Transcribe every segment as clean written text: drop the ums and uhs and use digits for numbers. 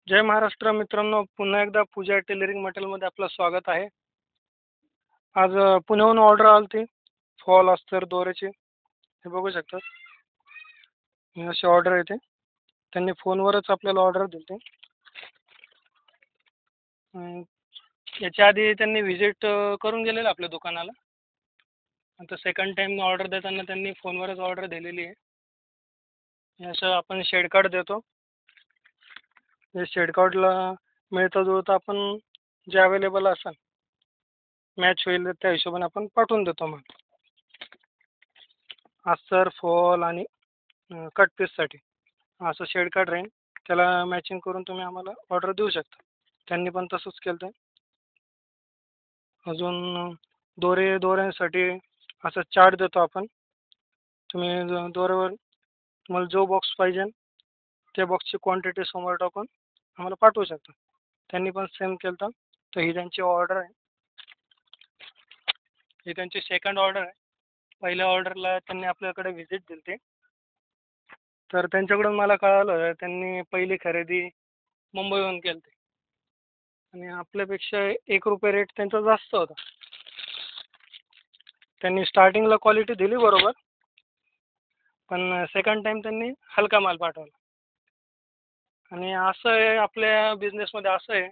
जय महाराष्ट्र मित्रांनो, पुन्हा एकदा पूजा टेलरिंग मटेरियलमध्ये आपलं स्वागत आहे. आज पुण्याहून ऑर्डर आली होती फॉल अस्तर दोऱ्याची. हे बघू शकता, ही अशी ऑर्डर येते. त्यांनी फोनवरच आपल्याला ऑर्डर दिली. याच्या आधी त्यांनी व्हिजिट करून गेलेलं आपल्या दुकानाला. आता सेकंड टाइम ऑर्डर देताना त्यांनी फोनवरच ऑर्डर दिलेली आहे. हे असं आपण शेड कार्ड देतो. हे शेड कार्डला मिळतं जुळतं आपण जे अवेलेबल असेल मॅच होईल त्या हिशोबाने आपण पाठवून देतो. मग अस्तर फॉल आणि कट पीससाठी असं शेड कार्ड राहील, त्याला मॅचिंग करून तुम्ही आम्हाला ऑर्डर देऊ शकता. त्यांनी पण तसंच केलं. अजून दोऱ्यासाठी असं चार्ट देतो आपण. तुम्ही दोऱ्यावर तुम्हाला जो बॉक्स पाहिजे त्या बॉक्सची क्वांटिटी समोर टाकून आम्हाला पाठवू शकता. त्यांनी पण सेम केलं. तर ही त्यांची ऑर्डर आहे. ही त्यांची सेकंड ऑर्डर आहे. पहिल्या ऑर्डरला त्यांनी आपल्याकडे व्हिजिट दिली होती. तर त्यांच्याकडून मला कळालं त्यांनी पहिली खरेदी मुंबईहून केली होती आणि आपल्यापेक्षा ₹1 रेट त्यांचा जास्त होता. त्यांनी स्टार्टिंगला क्वालिटी दिली बरोबर, पण सेकंड टाइम त्यांनी हलका माल पाठवला. आणि असं आहे आपल्या बिझनेसमध्ये, असं आहे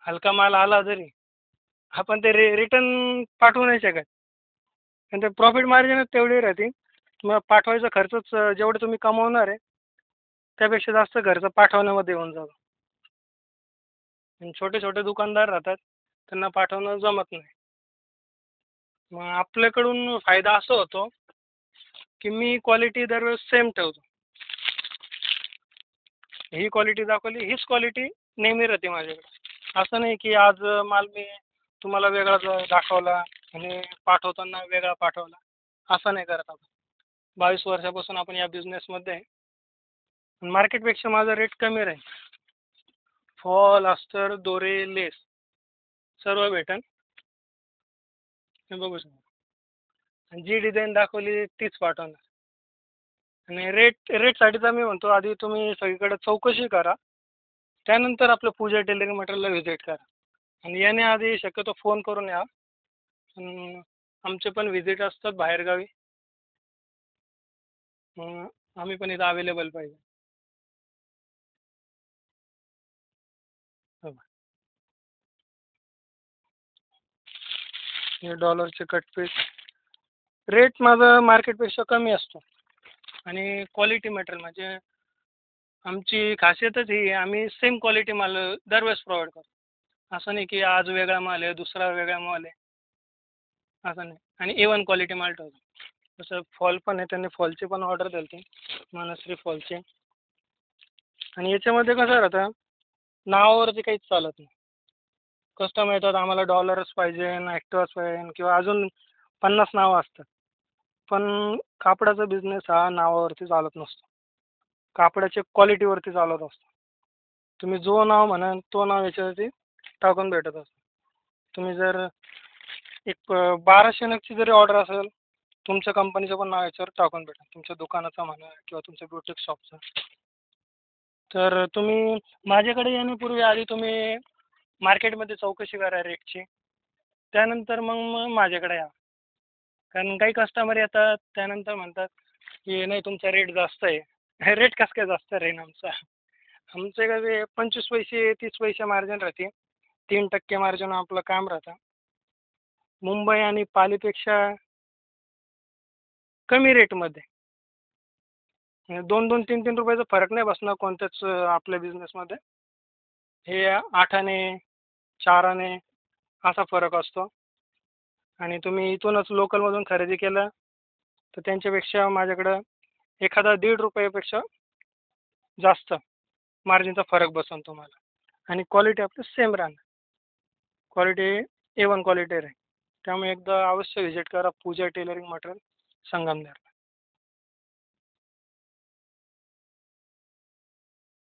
हलका माल आला जरी आपण ते रिटर्न पाठवू नाही शकत. आणि ते प्रॉफिट मार्जिनच तेवढी राहते. मग पाठवायचा खर्चच जेवढं तुम्ही कमावणार आहे त्यापेक्षा जास्त खर्च पाठवण्यामध्ये येऊन जातो. आणि छोटे छोटे दुकानदार राहतात, त्यांना पाठवणं जमत नाही. मग आपल्याकडून फायदा असा होतो की मी क्वालिटी दरवेळेस सेम ठेवतो. ही क्वालिटी दाखवली, हीच क्वालिटी नेहमी राहते माझ्याकडे. असं नाही की आज माल मी तुम्हाला वेगळा दाखवला आणि पाठवताना वेगळा पाठवला, असं नाही करत आपण. 22 वर्षापासून आपण या बिझनेसमध्ये आहे. मार्केटपेक्षा माझा रेट कमी राहील. फॉल अस्तर दोरे लेस सर्व भेटेल. हे बघू शकता. आणि जी डिझाईन दाखवली तीच पाठवणार. आणि रेटसाठी तर मी म्हणतो आधी तुम्ही सगळीकडे चौकशी करा, त्यानंतर आपलं पूजा टेलरिंग मटेरियलला व्हिजिट करा. आणि येण्याआधी शक्यतो फोन करून या. आमचे पण व्हिजिट असतात बाहेरगावी, मग आम्ही पण इथं अवेलेबल पाहिजे. हो. हे डॉलरचे कट पीस रेट माझा मार्केटपेक्षा कमी असतो. आणि क्वालिटी मटेरियल म्हणजे आमची खासियतच ही आहे, आम्ही सेम क्वालिटी माल दरवेळेस प्रोव्हाइड करतो. असं नाही की आज वेगळा माल आहे दुसरा वेगळा माल आहे, असं नाही. आणि A1 क्वालिटी माल ठेवतो. तसं फॉल पण आहे, त्यांनी फॉलची पण ऑर्डर दिली होती, मनश्री फॉलची. आणि याच्यामध्ये कसं राहतं, नावावरती काहीच चालत नाही. कस्टमर येतात आम्हाला डॉलरच पाहिजे, ॲक्टिवाच पाहिजे किंवा अजून 50 नावं असतात. पण कापडाचा बिझनेस हा नावावरती चालत नसतो, कापडाच्या क्वालिटीवरती चालत असतो. तुम्ही जो नाव म्हणाल तो नाव याच्यावरती टाकून भेटत असतो. तुम्ही जर एक 1200 नगची जरी ऑर्डर असेल, तुमच्या कंपनीचं पण नाव याच्यावर टाकून भेटेल, तुमच्या दुकानाचं म्हणा किंवा तुमच्या ब्युटिक शॉपचं. तर तुम्ही माझ्याकडे येण्यापूर्वी आधी तुम्ही मार्केटमध्ये चौकशी करा रेटची, त्यानंतर मग मग माझ्याकडे या. कारण काही कस्टमर येतात त्यानंतर म्हणतात की नाही तुमचा रेट जास्त आहे. रेट कसं काय जास्त राहील आमचा? आमचे कसं 25 पैसे 30 पैसे मार्जिन राहते. 3% मार्जिन आपलं काम राहतं. मुंबई आणि पालीपेक्षा कमी रेटमध्ये. 2-2, 3-3 रुपयाचा फरक नाही बसणार कोणत्याच आपल्या बिझनेसमध्ये. हे 8 आणे 4 आणे असा फरक असतो. आणि तुम्ही इथूनच लोकलमधून खरेदी केलं तर त्यांच्यापेक्षा माझ्याकडं एखादा ₹1.5 जास्त मार्जिनचा फरक बसेल तुम्हाला. आणि क्वालिटी आपली सेम राहणार. क्वालिटी A1 क्वालिटी राहील. त्यामुळे एकदा अवश्य व्हिजिट करा पूजा टेलरिंग मटेरियल, संगमनेर.